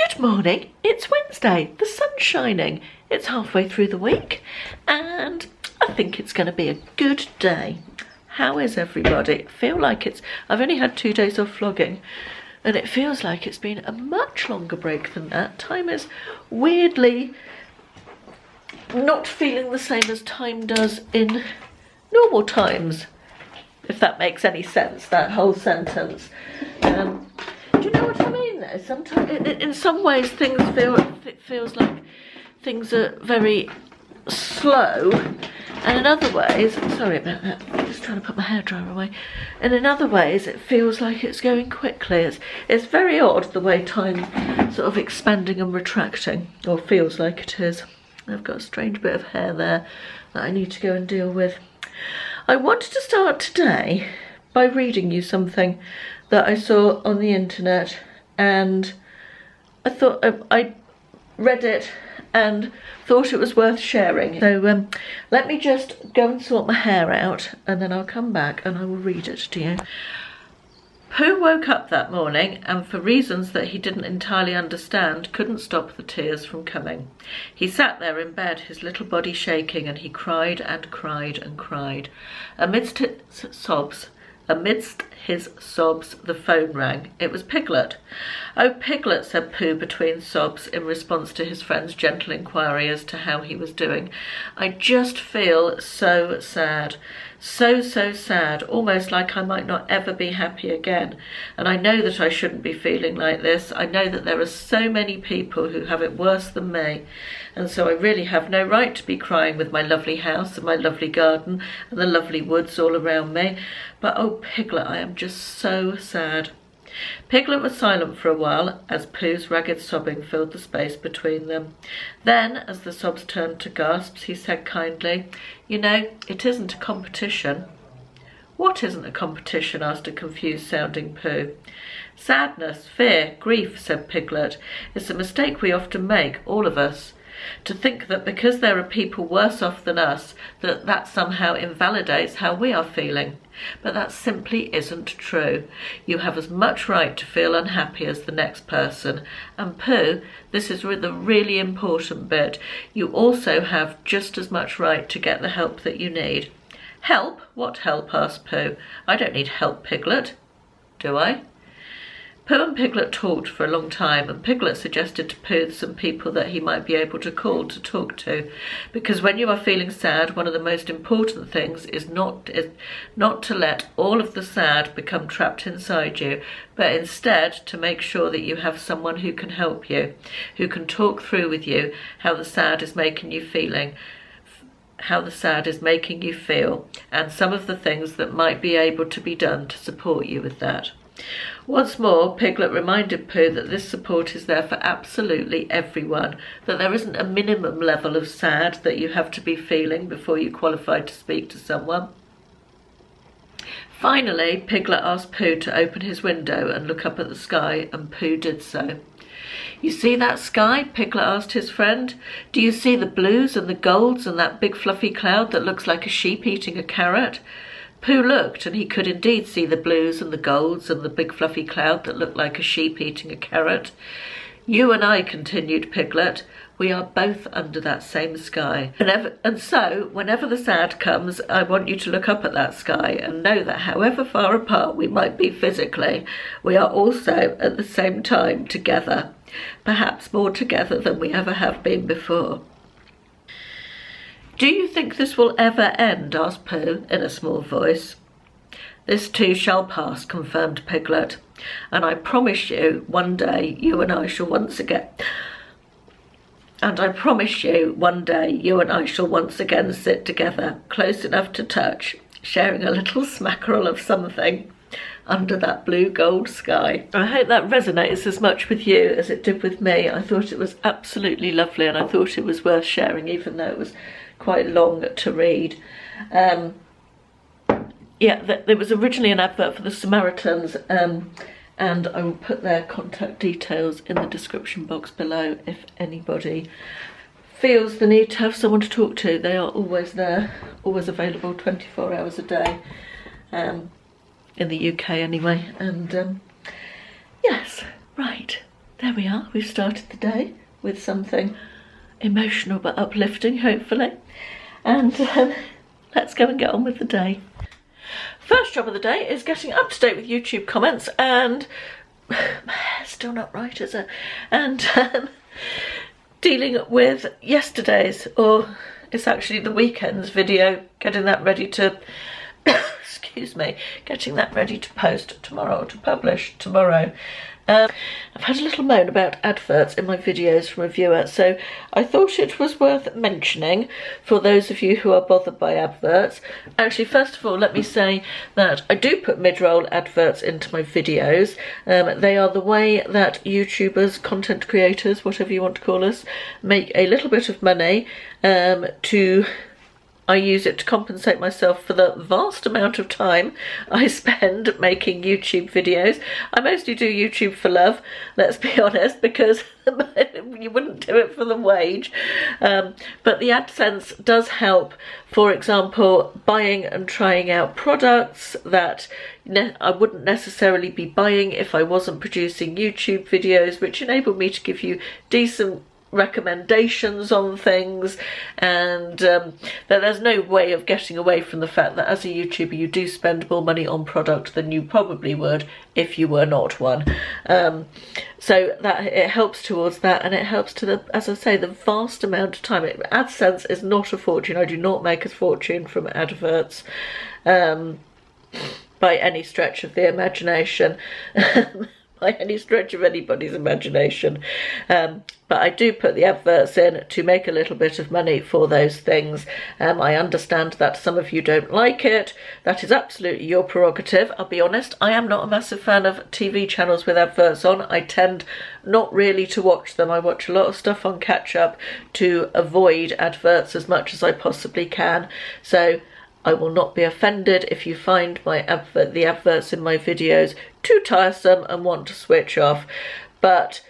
Good morning, it's Wednesday, the sun's shining, it's halfway through the week and I think it's going to be a good day. How is everybody? I feel like I've only had 2 days of vlogging and it feels like it's been a much longer break than that. Time is weirdly not feeling the same as time does in normal times, if that makes any sense, that whole sentence. Do you know what I mean though? Sometimes, in some ways, it feels like things are very slow, and in other ways, sorry about that, I'm just trying to put my hairdryer away, and in other ways it feels like it's going quickly. It's very odd the way time sort of expanding and retracting, or feels like it is. I've got a strange bit of hair there that I need to go and deal with. I wanted to start today by reading you something that I saw on the internet, and I thought I read it and thought it was worth sharing. So let me just go and sort my hair out and then I'll come back and I will read it to you. Pooh woke up that morning and, for reasons that he didn't entirely understand, couldn't stop the tears from coming. He sat there in bed, his little body shaking, and he cried and cried and cried. Amidst his sobs, the phone rang. It was Piglet. "Oh, Piglet," said Pooh between sobs in response to his friend's gentle inquiry as to how he was doing. "I just feel so sad. So sad, almost like I might not ever be happy again. And I know that I shouldn't be feeling like this. I know that there are so many people who have it worse than me. And so I really have no right to be crying with my lovely house and my lovely garden and the lovely woods all around me. But oh, Piglet, I am just so sad." Piglet was silent for a while as Pooh's ragged sobbing filled the space between them. Then, as the sobs turned to gasps, he said kindly, "You know, it isn't a competition." "What isn't a competition?" asked a confused-sounding Pooh. "Sadness, fear, grief," said Piglet. "It's a mistake we often make, all of us. To think that because there are people worse off than us, that somehow invalidates how we are feeling. But that simply isn't true. You have as much right to feel unhappy as the next person. And Pooh, this is the really important bit, you also have just as much right to get the help that you need." "Help? What help?" asked Pooh. "I don't need help, Piglet. Do I?" Pooh and Piglet talked for a long time, and Piglet suggested to Pooh some people that he might be able to call to talk to, because when you are feeling sad, one of the most important things is not to let all of the sad become trapped inside you, but instead to make sure that you have someone who can help you, who can talk through with you how the sad is making you feel, and some of the things that might be able to be done to support you with that. Once more, Piglet reminded Pooh that this support is there for absolutely everyone, that there isn't a minimum level of sad that you have to be feeling before you qualify to speak to someone. Finally, Piglet asked Pooh to open his window and look up at the sky, and Pooh did so. "You see that sky?" Piglet asked his friend. "Do you see the blues and the golds and that big fluffy cloud that looks like a sheep eating a carrot?" Pooh looked, and he could indeed see the blues and the golds and the big fluffy cloud that looked like a sheep eating a carrot. "You and I," continued Piglet, "we are both under that same sky. And so, whenever the sad comes, I want you to look up at that sky and know that however far apart we might be physically, we are also at the same time together, perhaps more together than we ever have been before." "Do you think this will ever end?" asked Pooh in a small voice. "This too shall pass," confirmed Piglet, "and I promise you one day you and I shall once again sit together, close enough to touch, sharing a little smackerel of something under that blue gold sky." I hope that resonates as much with you as it did with me. I thought it was absolutely lovely and I thought it was worth sharing, even though it was quite long to read. There was originally an advert for the Samaritans, and I will put their contact details in the description box below if anybody feels the need to have someone to talk to. They are always there, always available 24 hours a day, in the UK anyway. And yes, right, there we are. We've started the day with something emotional but uplifting, hopefully. And let's go and get on with the day. First job of the day is getting up to date with YouTube comments, and my hair's still not right, is it? And dealing with yesterday's, or it's actually the weekend's video, getting that ready to excuse me, getting that ready to post tomorrow, to publish tomorrow. I've had a little moan about adverts in my videos from a viewer, so I thought it was worth mentioning for those of you who are bothered by adverts. Actually, first of all, let me say that I do put mid-roll adverts into my videos. They are the way that YouTubers, content creators, whatever you want to call us, make a little bit of money. I use it to compensate myself for the vast amount of time I spend making YouTube videos. I mostly do YouTube for love, let's be honest, because you wouldn't do it for the wage. But the AdSense does help, for example, buying and trying out products that I wouldn't necessarily be buying if I wasn't producing YouTube videos, which enable me to give you decent recommendations on things, and that there's no way of getting away from the fact that as a YouTuber you do spend more money on product than you probably would if you were not one. So that it helps towards that, and it helps to the, as I say, the vast amount of time. AdSense is not a fortune. I do not make a fortune from adverts by any stretch of the imagination. By any stretch of anybody's imagination, but I do put the adverts in to make a little bit of money for those things. I understand that some of you don't like it. That is absolutely your prerogative. I'll be honest, I am not a massive fan of TV channels with adverts on. I tend not really to watch them. I watch a lot of stuff on catch up to avoid adverts as much as I possibly can. So I will not be offended if you find the adverts in my videos too tiresome and want to switch off. But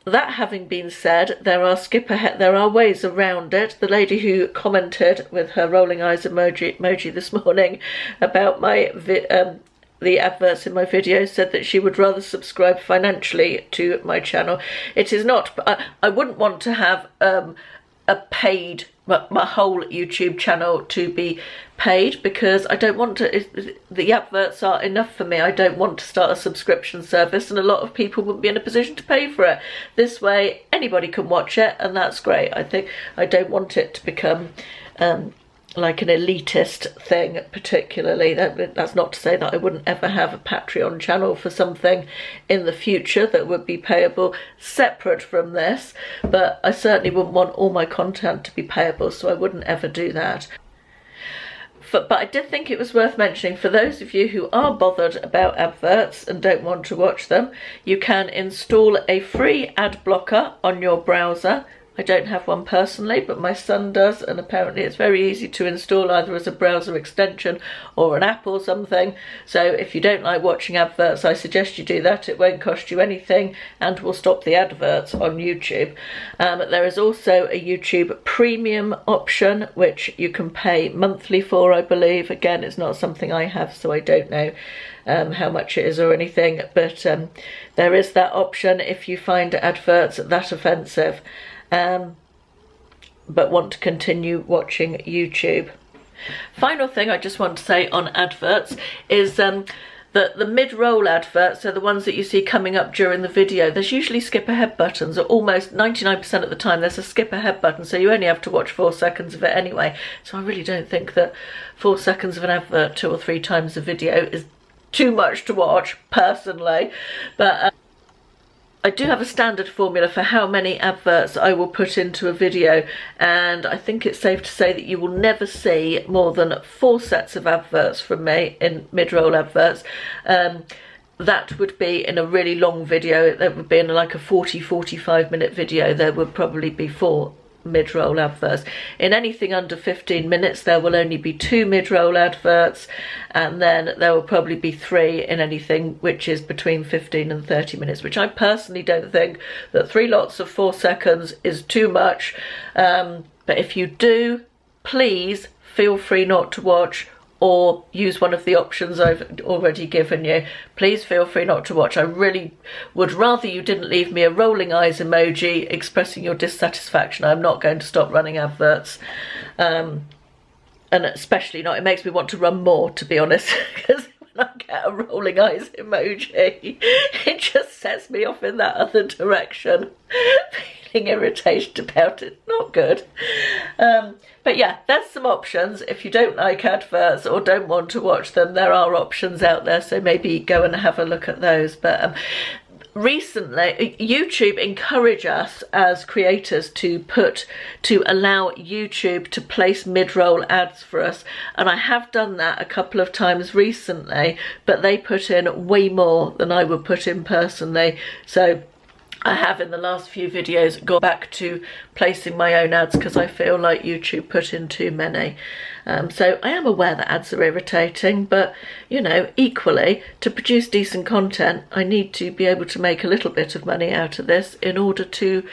that having been said, there are ways around it. The lady who commented with her rolling eyes emoji this morning about the adverts in my videos said that she would rather subscribe financially to my channel. It is not, I wouldn't want to have a paid, my whole YouTube channel to be paid, because I don't want to, the adverts are enough for me. I don't want to start a subscription service, and a lot of people wouldn't be in a position to pay for it. This way anybody can watch it, and that's great. I think I don't want it to become like an elitist thing particularly. That's not to say that I wouldn't ever have a Patreon channel for something in the future that would be payable separate from this, but I certainly wouldn't want all my content to be payable, so I wouldn't ever do that. But I did think it was worth mentioning, for those of you who are bothered about adverts and don't want to watch them, you can install a free ad blocker on your browser. I don't have one personally, but my son does, and apparently it's very easy to install either as a browser extension or an app or something. So if you don't like watching adverts, I suggest you do that. It won't cost you anything and will stop the adverts on YouTube. There is also a YouTube premium option, which you can pay monthly for, I believe. Again, it's not something I have, so I don't know how much it is or anything, but there is that option if you find adverts that offensive. But want to continue watching YouTube. Final thing I just want to say on adverts is that the mid-roll adverts, so the ones that you see coming up during the video, there's usually skip ahead buttons, or almost 99% of the time there's a skip ahead button, so you only have to watch 4 seconds of it anyway. So I really don't think that 4 seconds of an advert 2 or 3 times a video is too much to watch, personally. But I do have a standard formula for how many adverts I will put into a video, and I think it's safe to say that you will never see more than 4 sets of adverts from me in mid-roll adverts. That would be in a really long video. That would be in like a 40-45 minute video. There would probably be 4 mid-roll adverts. In anything under 15 minutes there will only be 2 mid-roll adverts, and then there will probably be 3 in anything which is between 15 and 30 minutes, which I personally don't think that 3 lots of 4 seconds is too much, but if you do, please feel free not to watch or use one of the options I've already given you, please feel free not to watch. I really would rather you didn't leave me a rolling eyes emoji expressing your dissatisfaction. I'm not going to stop running adverts. And especially not, it makes me want to run more, to be honest, because when I get a rolling eyes emoji, it just sets me off in that other direction. Feeling irritated about it, not good. But yeah, there's some options. If you don't like adverts or don't want to watch them, there are options out there, so maybe go and have a look at those. But recently, YouTube encourage us as creators to allow YouTube to place mid-roll ads for us, and I have done that a couple of times recently, but they put in way more than I would put in personally. So I have in the last few videos gone back to placing my own ads because I feel like YouTube put in too many. So I am aware that ads are irritating, but you know, equally, to produce decent content, I need to be able to make a little bit of money out of this in order to,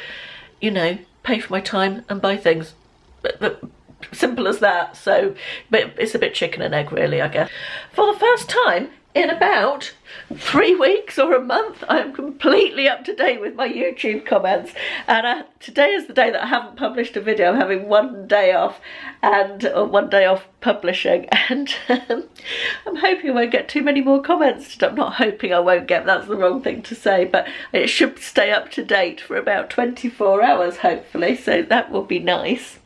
you know, pay for my time and buy things. But simple as that. So, but it's a bit chicken and egg really, I guess. For the first time in about 3 weeks or a month, I am completely up to date with my YouTube comments, and today is the day that I haven't published a video. I'm having 1 day off, and 1 day off publishing, and I'm hoping I won't get too many more comments. I'm not hoping I won't get, that's the wrong thing to say, but it should stay up to date for about 24 hours hopefully, so that will be nice.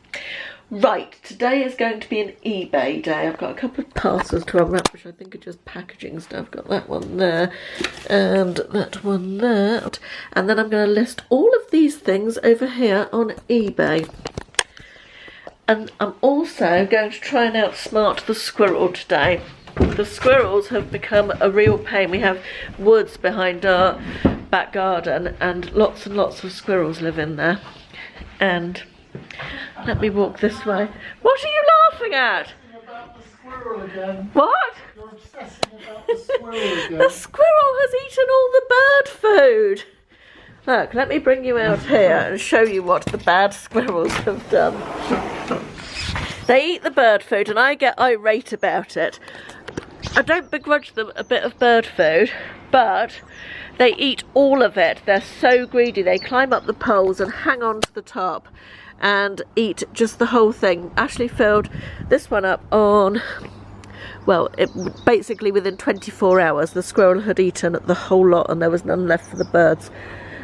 Right, today is going to be an eBay day. I've got a couple of parcels to unwrap, which I think are just packaging stuff. Got that one there, and that one there. And then I'm going to list all of these things over here on eBay. And I'm also going to try and outsmart the squirrel today. The squirrels have become a real pain. We have woods behind our back garden, and lots of squirrels live in there. And let me walk this way. What are you laughing at? About the squirrel again. What? You're obsessing about the squirrel again. The squirrel has eaten all the bird food. Look, let me bring you out here and show you what the bad squirrels have done. They eat the bird food and I get irate about it. I don't begrudge them a bit of bird food, but they eat all of it. They're so greedy. They climb up the poles and hang on to the top and eat just the whole thing. Ashley filled this one up on, well, basically within 24 hours the squirrel had eaten the whole lot and there was none left for the birds.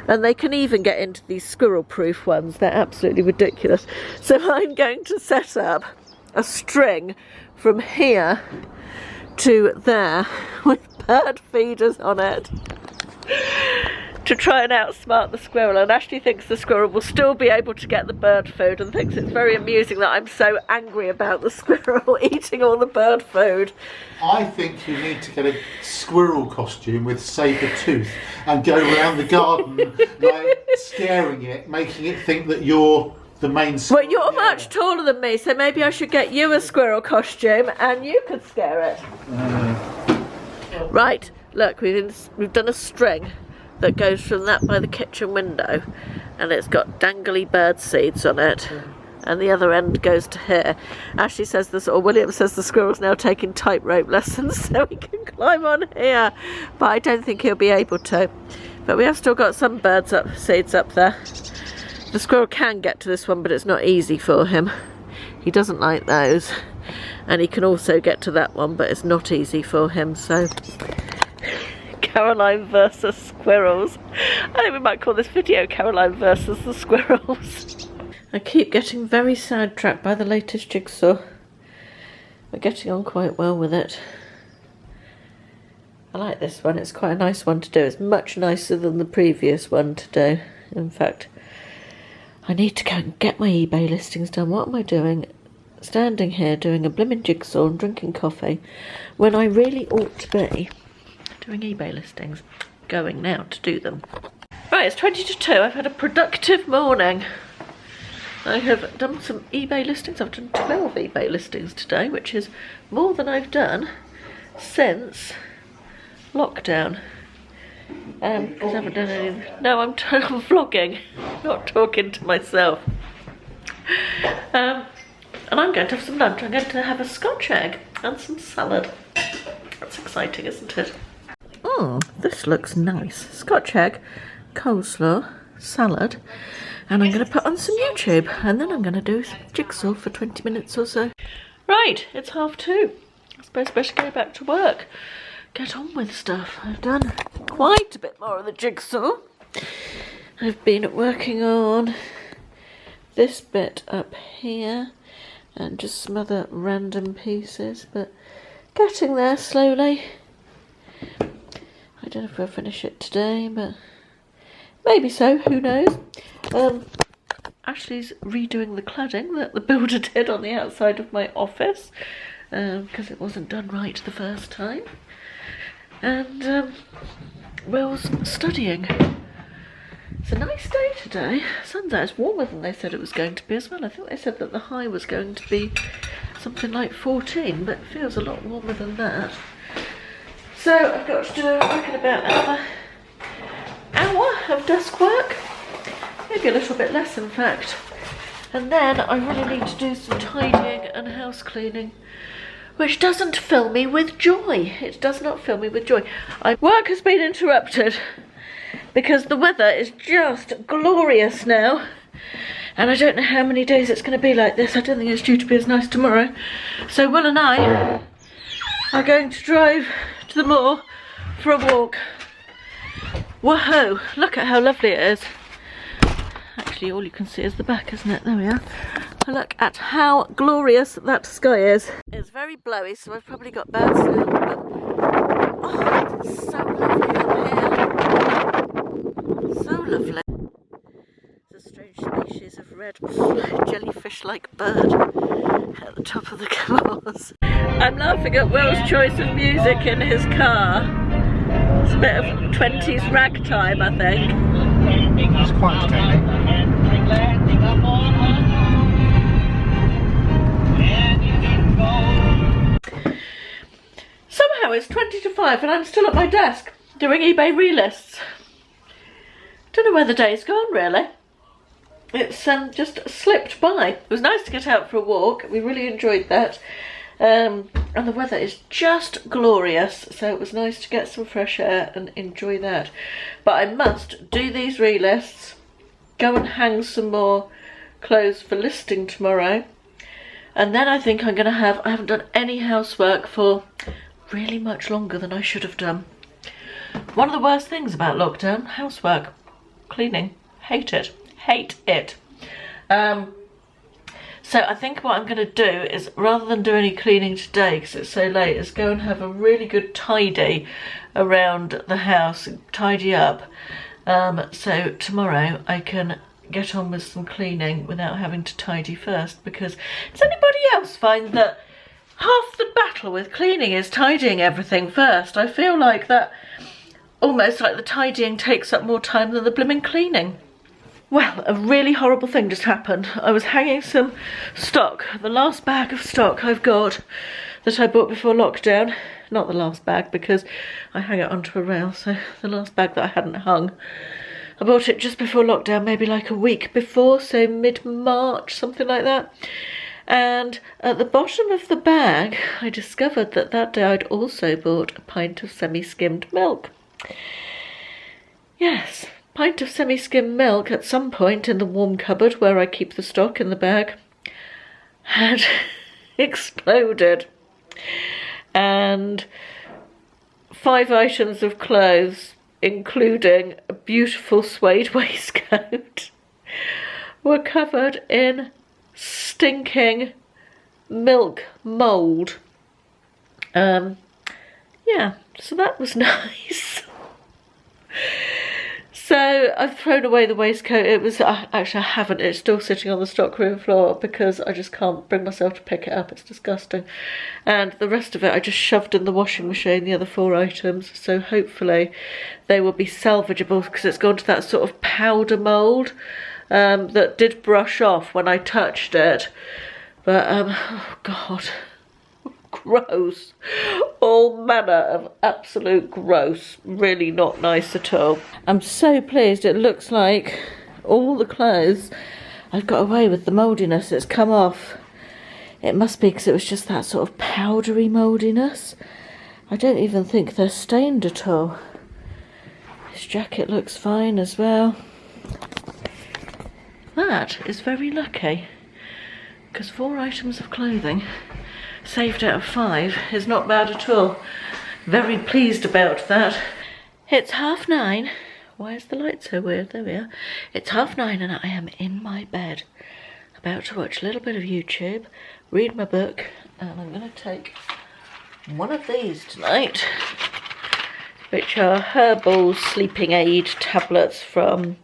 And they can even get into these squirrel-proof ones. They're absolutely ridiculous. So I'm going to set up a string from here to there with bird feeders on it to try and outsmart the squirrel. And Ashley thinks the squirrel will still be able to get the bird food and thinks it's very amusing that I'm so angry about the squirrel eating all the bird food. I think you need to get a squirrel costume with saber tooth and go around the garden like scaring it, making it think that you're the main squirrel. Well, you're much taller than me, so maybe I should get you a squirrel costume and you could scare it. Right, look, we've done a string that goes from that by the kitchen window, and it's got dangly bird seeds on it, and the other end goes to here. Ashley says this, or William says the squirrel's now taking tightrope lessons so he can climb on here, but I don't think he'll be able to. But we have still got some seeds up there. The squirrel can get to this one, but it's not easy for him. He doesn't like those, and he can also get to that one, but it's not easy for him. So Caroline versus squirrels. I think we might call this video Caroline versus the squirrels. I keep getting very sidetracked by the latest jigsaw. We're getting on quite well with it. I like this one, it's quite a nice one to do. It's much nicer than the previous one to do. In fact, I need to go and get my eBay listings done. What am I doing? Standing here doing a blimmin' jigsaw and drinking coffee when I really ought to be doing eBay listings. Going now to do them. Right, it's 20 to 2. I've had a productive morning. I have done some eBay listings. I've done 12 eBay listings today, which is more than I've done since lockdown. Because I haven't done anything. No, I'm vlogging, not talking to myself. and I'm going to have some lunch. I'm going to have a Scotch egg and some salad. That's exciting, isn't it? This looks nice. Scotch egg, coleslaw, salad, and I'm going to put on some YouTube, and then I'm going to do some jigsaw for 20 minutes or so. Right, it's 2:30. I suppose I better go back to work. Get on with stuff. I've done quite a bit more of the jigsaw. I've been working on this bit up here and just some other random pieces, but getting there slowly. I don't know if I'll finish it today, but maybe so, who knows. Ashley's redoing the cladding that the builder did on the outside of my office, because it wasn't done right the first time. And Will's studying. It's a nice day today. Sun's out. It's warmer than they said it was going to be as well. I think they said that the high was going to be something like 14, but it feels a lot warmer than that. So I've got to do, I reckon, about another hour of desk work. Maybe a little bit less, in fact. And then I really need to do some tidying and house cleaning, which doesn't fill me with joy. It does not fill me with joy. Work has been interrupted because the weather is just glorious now. And I don't know how many days it's going to be like this. I don't think it's due to be as nice tomorrow. So Will and I are going to drive to the moor for a walk. Whoa, look at how lovely it is. Actually, all you can see is the back, isn't it? There we are. Look at how glorious that sky is. It's very blowy, so I've probably got bad sound, but oh, it's so lovely up here. So lovely. There's a strange species of red jellyfish-like bird at the top of the course. I'm laughing at Will's choice of music in his car. It's a bit of 20s ragtime, I think. It's quite entertaining. Somehow it's 20 to 5 and I'm still at my desk doing eBay relists. Don't know where the day's gone, really. It's just slipped by. It was nice to get out for a walk. We really enjoyed that. And the weather is just glorious, so it was nice to get some fresh air and enjoy that. But I must do these relists, go and hang some more clothes for listing tomorrow, and then I think I'm going to have, I haven't done any housework for really much longer than I should have done. One of the worst things about lockdown, housework, cleaning, hate it, hate it. So I think what I'm going to do is, rather than do any cleaning today because it's so late, is go and have a really good tidy around the house, tidy up. So tomorrow I can get on with some cleaning without having to tidy first, because does anybody else find that half the battle with cleaning is tidying everything first? I feel like that, almost like the tidying takes up more time than the blooming cleaning. Well, a really horrible thing just happened. I was hanging some stock, the last bag of stock I've got that I bought before lockdown. Not the last bag, because I hang it onto a rail, so the last bag that I hadn't hung. I bought it just before lockdown, maybe like a week before, so mid-March, something like that. And at the bottom of the bag, I discovered that that day I'd also bought a pint of semi-skimmed milk. Yes, pint of semi-skimmed milk at some point in the warm cupboard where I keep the stock in the bag had exploded. And 5 items of clothes, including a beautiful suede waistcoat, were covered in stinking milk mould. Yeah, so that was nice. So I've thrown away the waistcoat. It was, actually I haven't, it's still sitting on the stockroom floor because I just can't bring myself to pick it up, it's disgusting. And the rest of it I just shoved in the washing machine, the other 4 items, so hopefully they will be salvageable, because it's gone to that sort of powder mould that did brush off when I touched it. But, oh God. Gross. All manner of absolute gross. Really not nice at all. I'm so pleased. It looks like all the clothes, I've got away with the mouldiness. It's come off It must be because it was just that sort of powdery mouldiness. I don't even think they're stained at all. This jacket looks fine as well. That is very lucky, because 4 items of clothing saved out of 5 is not bad at all. Very pleased about that. It's 9:30. Why is the light so weird? There we are. It's 9:30 and I am in my bed, about to watch a little bit of YouTube, read my book, and I'm going to take one of these tonight, which are herbal sleeping aid tablets from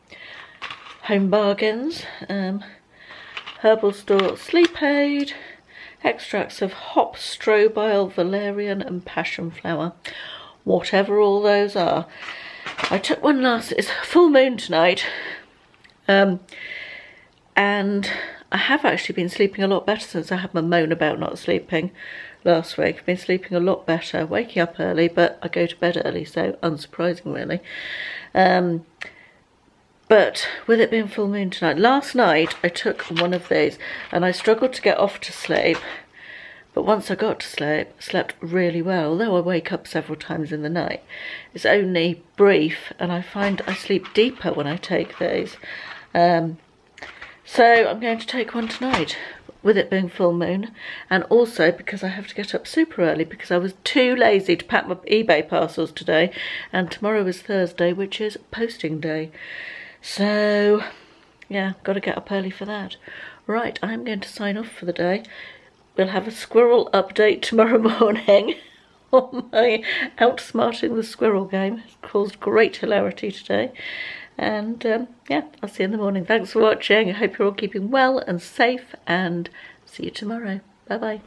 Home Bargains. Herbal store sleep aid, extracts of hop, strobile, valerian and passion flower, whatever all those are. I took one it's full moon tonight, and I have actually been sleeping a lot better since I had my moan about not sleeping last week. I've been sleeping a lot better, waking up early, but I go to bed early, so unsurprising really. But with it being full moon tonight, last night I took one of these and I struggled to get off to sleep. But once I got to sleep, I slept really well, although I wake up several times in the night. It's only brief, and I find I sleep deeper when I take these. So I'm going to take one tonight, with it being full moon, and also because I have to get up super early because I was too lazy to pack my eBay parcels today, and tomorrow is Thursday, which is posting day. So, yeah, got to get up early for that. Right, I'm going to sign off for the day. We'll have a squirrel update tomorrow morning on my outsmarting the squirrel game. It's caused great hilarity today. And yeah, I'll see you in the morning. Thanks for watching. I hope you're all keeping well and safe, and see you tomorrow. Bye bye.